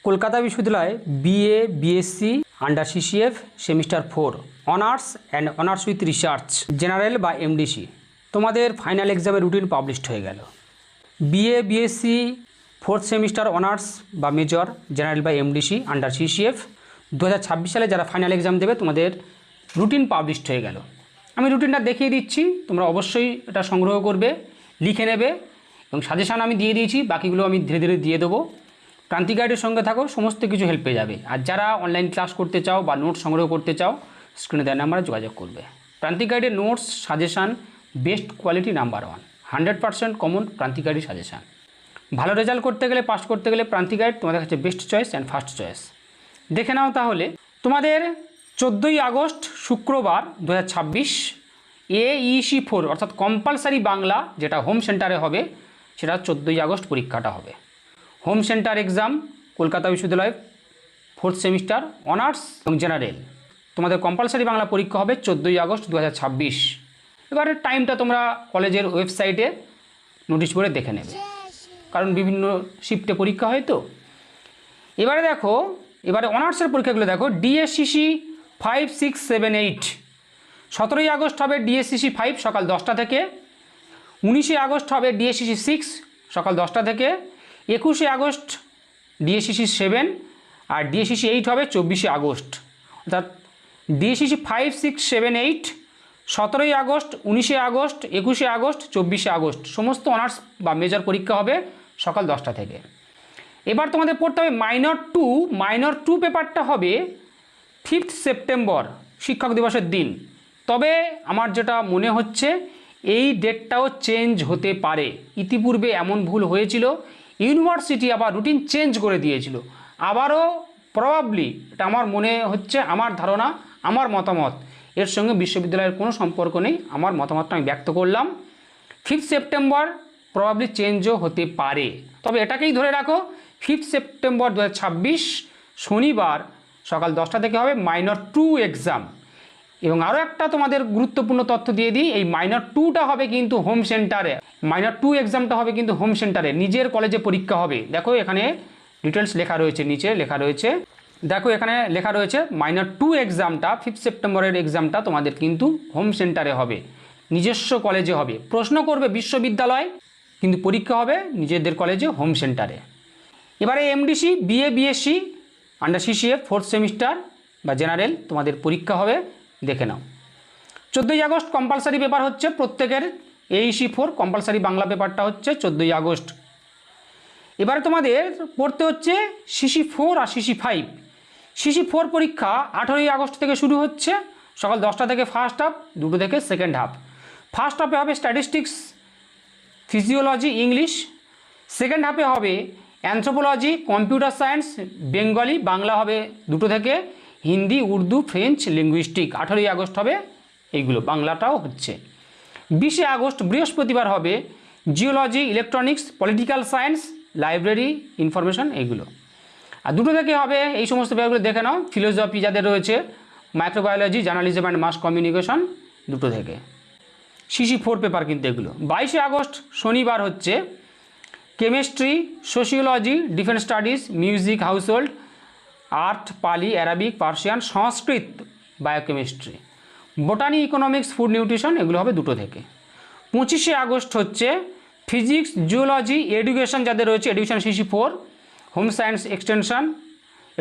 কলকাতা বিশ্ববিদ্যালয় BA BSc under CCF semester 4 honours and honours with research general বা MDC তোমাদের final এক্সামের routine published হয়ে গেল। BA BSc 4th semester honours বা মেজর জেনারেল বা এমডিসি আন্ডার সিসিএফ 2026 সালে যারা ফাইনাল এক্সাম দেবে তোমাদের রুটিন পাবলিশড হয়ে গেল। আমি রুটিনটা দেখিয়ে দিচ্ছি, তোমরা অবশ্যই এটা সংগ্রহ করবে, লিখে নেবে এবং সাজেশান আমি দিয়ে দিয়েছি, বাকিগুলো আমি ধীরে ধীরে দিয়ে দেবো। ক্রান্তি গাইডের সঙ্গে থাকো, সমস্ত কিছু হেল্প পেয়ে যাবে। আর যারা অনলাইন ক্লাস করতে চাও বা নোটস সংগ্রহ করতে চাও স্ক্রিনে দেওয়া নাম্বারে যোগাযোগ করবে। ক্রান্তি গাইডের notes suggestion best quality number 1, 100% common Kranti গাইডের সাজেশান। ভালো রেজাল্ট করতে গেলে, পাস করতে গেলে ক্রান্তি গাইড তোমাদের কাছে best choice and first choice. দেখে নাও তাহলে তোমাদের 14ই আগস্ট শুক্রবার 2026 AEC 4 অর্থাৎ কম্পালসারি বাংলা যেটা হোম সেন্টারে হবে সেটা 14ই আগস্ট পরীক্ষাটা হবে। হোম সেন্টার এক্সাম কলকাতা বিশ্ববিদ্যালয় 4th সেমিস্টার অনার্স এবং জেনারেল তোমাদের কম্পালসারি বাংলা পরীক্ষা হবে 14ই আগস্ট 2026। এবারে টাইমটা তোমরা কলেজের ওয়েবসাইটে নোটিশ বোর্ডে দেখে নেবে, কারণ বিভিন্ন শিফটে পরীক্ষা হয় তো। এবারে দেখো, এবারে অনার্সের পরীক্ষাগুলো দেখো। ডিএসসিসি 5, 6, 7, 8 17ই আগস্ট হবে ডিএসসিসি 5 সকাল 10টা থেকে। 19শে আগস্ট হবে ডিএসসিসি 6 সকাল 10টা থেকে। 21শে আগস্ট ডিএসসিসি 7 আর ডিএসসিসি 8 হবে 24শে আগস্ট। অর্থাৎ ডিএসসিসি 5, 6, 7, 8 17ই আগস্ট, 19শে আগস্ট, 21শে আগস্ট, 24শে আগস্ট সমস্ত অনার্স বা মেজর পরীক্ষা হবে সকাল 10টা থেকে। এবার তোমাদের পড়তে হবে মাইনর 2 পেপারটা হবে 5th সেপ্টেম্বর শিক্ষক দিবসের দিন। তবে আমার যেটা মনে হচ্ছে এই ডেটটাও চেঞ্জ হতে পারে। ইতিপূর্বে এমন ভুল হয়েছিল, ইউনিভার্সিটি আবার রুটিন চেঞ্জ করে দিয়েছিল। আবারও প্রবাবলি, এটা আমার মনে হচ্ছে, আমার ধারণা, আমার মতামত, এর সঙ্গে বিশ্ববিদ্যালয়ের কোনো সম্পর্ক নেই, আমার মতামতটা আমি ব্যক্ত করলাম। 5th সেপ্টেম্বর প্রবাবলি চেঞ্জও হতে পারে, তবে এটাকেই ধরে রাখো 5th সেপ্টেম্বর 2026 শনিবার সকাল 10টা থেকে হবে মাইনর 2 এক্সাম। এবং আরও একটা তোমাদের গুরুত্বপূর্ণ তথ্য দিয়ে দিই, এই মাইনর 2টা হবে কিন্তু হোম সেন্টারে। মাইনর 2 এক্সামটা হবে কিন্তু হোম সেন্টারে, নিজের কলেজে পরীক্ষা হবে। দেখো এখানে ডিটেলস লেখা রয়েছে, নিচে লেখা রয়েছে, দেখো এখানে লেখা রয়েছে মাইনর 2 এক্সামটা 5th সেপ্টেম্বরের এক্সামটা তোমাদের কিন্তু হোম সেন্টারে হবে, নিজস্ব কলেজে হবে। প্রশ্ন করবে বিশ্ববিদ্যালয়, কিন্তু পরীক্ষা হবে নিজেদের কলেজে হোম সেন্টারে। এবারে MDC BA BSc under CCF 4th semester বা জেনারেল তোমাদের পরীক্ষা হবে, দেখে নাও। 14ই আগস্ট কম্পালসারি পেপার হচ্ছে প্রত্যেকের। AEC 4 কম্পালসারি বাংলা পেপারটা হচ্ছে 14ই আগস্ট। এবারে তোমাদের পড়তে হচ্ছে সিসি 4 আর সিসি 5। সিসি 4 পরীক্ষা 18ই আগস্ট থেকে শুরু হচ্ছে, সকাল 10টা থেকে ফার্স্ট হাফ, 2টো থেকে সেকেন্ড হাফ। ফার্স্ট হাফে হবে স্ট্যাটিস্টিক্স, ফিজিওলজি, ইংলিশ। সেকেন্ড হাফে হবে anthropology, computer science, Bengali, Bangla হবে 2টো থেকে, হিন্দি, উর্দু, ফ্রেঞ্চ, লিঙ্গুইস্টিক। 18ই আগস্ট হবে এইগুলো, বাংলাটাও হচ্ছে। 20শে আগস্ট বৃহস্পতিবার হবে geology, electronics, political science, library, information, এইগুলো। আর 2টো থেকে হবে এই সমস্ত পেপারগুলো দেখে নাও। ফিলোসফি যাদের রয়েছে, microbiology, journalism and mass communication, 2টো থেকে। সিসি 4 পেপার কিন্তু এগুলো। 22শে আগস্ট শনিবার হচ্ছে chemistry, sociology, defence studies, music, household, art, Pali, Arabic, Persian, Sanskrit, biochemistry, botany, economics, food nutrition, এগুলো হবে 2টো থেকে। 25শে আগস্ট হচ্ছে ফিজিক্স, জিওলজি, এডুকেশন যাদের রয়েছে, education CC 4, home science extension,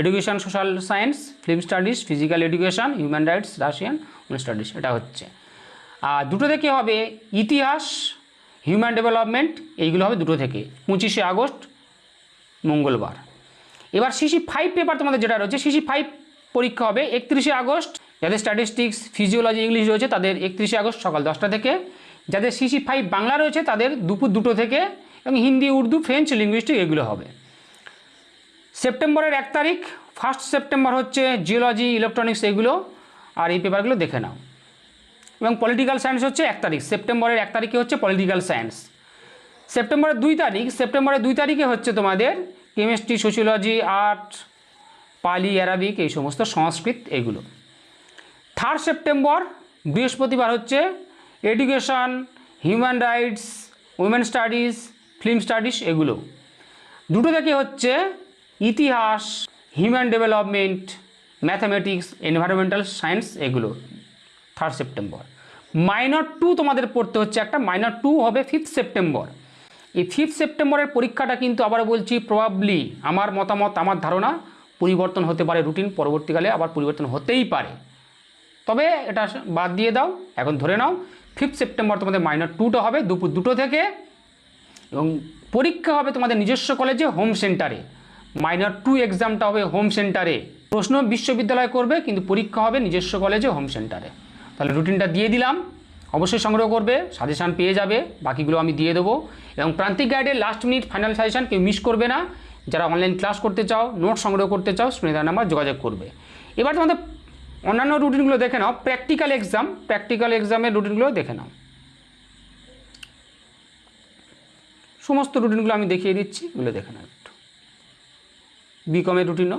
education social science, film studies, physical education, human rights, Russian studies, এটা হচ্ছে। আর 2টো থেকে হবে ইতিহাস, হিউম্যান ডেভেলপমেন্ট, এইগুলো হবে 2টো থেকে। 25শে আগস্ট মঙ্গলবার। এবার সিসি 5 পেপার তোমাদের যেটা রয়েছে, সিসি 5 পরীক্ষা হবে 31শে আগস্ট। যাদের স্ট্যাটিস্টিক্স, ফিজিওলজি, ইংলিশ রয়েছে তাদের 31শে আগস্ট সকাল 10টা থেকে। যাদের সিসি 5 বাংলা রয়েছে তাদের দুপুর 2টো থেকে, এবং হিন্দি, উর্দু, ফ্রেঞ্চ, লিঙ্গুইস্টিক, এগুলো হবে। সেপ্টেম্বরের 1 তারিখ 1 সেপ্টেম্বর হচ্ছে জিওলজি, ইলেকট্রনিক্স, এগুলো। আর এই পেপারগুলো দেখে নাও। এবং পলিটিক্যাল সায়েন্স হচ্ছে 1 তারিখ, সেপ্টেম্বরের 1 তারিখে হচ্ছে পলিটিক্যাল সায়েন্স। সেপ্টেম্বরের 2 তারিখে হচ্ছে তোমাদের chemistry, sociology, art, Pali, Arabic, এই সমস্ত, সংস্কৃত, এগুলো। 3 সেপ্টেম্বর বৃহস্পতিবার হচ্ছে education, human rights, women studies, film studies, এগুলো। 2টো থেকে হচ্ছে ইতিহাস, human development, mathematics, environmental science, এগুলো 3 সেপ্টেম্বর। মাইনর 2 তোমাদের পড়তে হচ্ছে একটা, মাইনর 2 হবে 5 সেপ্টেম্বর। এই 5 সেপ্টেম্বরের পরীক্ষাটা কিন্তু আবার বলছি প্রবাবলি, আমার মতামত, আমার ধারণা, পরিবর্তন হতে পারে, রুটিন পরবর্তীকালে আবার পরিবর্তন হতেই পারে, তবে এটা বাদ দিয়ে দাও, এখন ধরে নাও 5 সেপ্টেম্বর তোমাদের মাইনর 2টা হবে দুপুর 2টো থেকে, এবং পরীক্ষা হবে তোমাদের নিজস্ব কলেজে হোম সেন্টারে। মাইনর 2 এক্সামটা হবে হোম সেন্টারে, প্রশ্ন বিশ্ববিদ্যালয় করবে কিন্তু পরীক্ষা হবে নিজস্ব কলেজে হোম সেন্টারে। তাহলে রুটিনটা দিয়ে দিলাম, অবশ্যই সংগ্রহ করবে, সাজেশান পেয়ে যাবে, বাকিগুলো আমি দিয়ে দেবো। এবং প্রান্তিক গাইডের লাস্ট মিনিট ফাইনাল সাজেশান কেউ মিস করবে না। যারা অনলাইন ক্লাস করতে চাও, নোট সংগ্রহ করতে চাও, স্ক্রিনে দেওয়া নাম্বার যোগাযোগ করবে। এবার তোমাদের অন্যান্য রুটিনগুলো দেখে নাও, প্র্যাকটিক্যাল এক্সামের রুটিনগুলো দেখে নাও। সমস্ত রুটিনগুলো আমি দেখিয়ে দিচ্ছি, এগুলো দেখে নাও একটু। বিকমের রুটিনও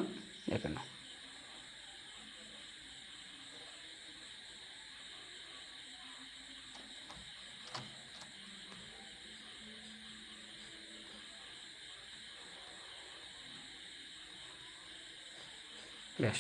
দেখে নাও। বেশ।